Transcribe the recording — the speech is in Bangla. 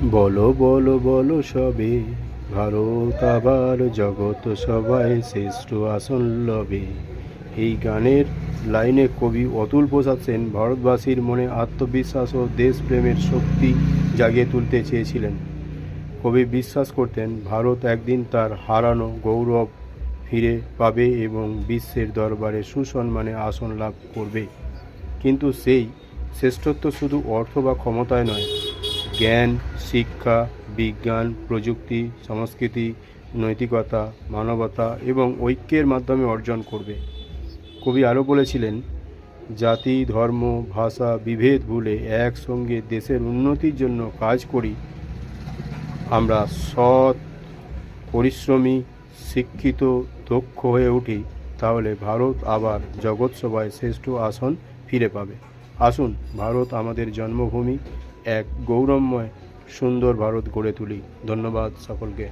বলো বলো বলো সবে, ভারত আবার জগৎ সবাই শ্রেষ্ঠ আসন লবে। এই গানের লাইনে কবি অতুল প্রসাদ সেন ভারতবাসীর মনে আত্মবিশ্বাস ও দেশপ্রেমের শক্তি জাগিয়ে তুলতে চেয়েছিলেন। কবি বিশ্বাস করতেন ভারত একদিন তার হারানো গৌরব ফিরে পাবে এবং বিশ্বের দরবারে সুসম্মানে আসন লাভ করবে। কিন্তু সেই শ্রেষ্ঠত্ব শুধু অর্থ বা ক্ষমতায় নয়, জ্ঞান, শিক্ষা, বিজ্ঞান, প্রযুক্তি, সংস্কৃতি, নৈতিকতা, মানবতা এবং ঐক্যের মাধ্যমে অর্জন করবে। কবি আরও বলেছিলেন, জাতি, ধর্ম, ভাষা, বিভেদ ভুলে একসঙ্গে দেশের উন্নতির জন্য কাজ করি। আমরা সৎ, পরিশ্রমী, শিক্ষিত, দক্ষ হয়ে উঠি, তাহলে ভারত আবার জগৎসভায় শ্রেষ্ঠ আসন ফিরে পাবে। আসুন ভারত আমাদের জন্মভূমি, এক গৌরবময় সুন্দর ভারত গড়ে তুলি। ধন্যবাদ সকলকে।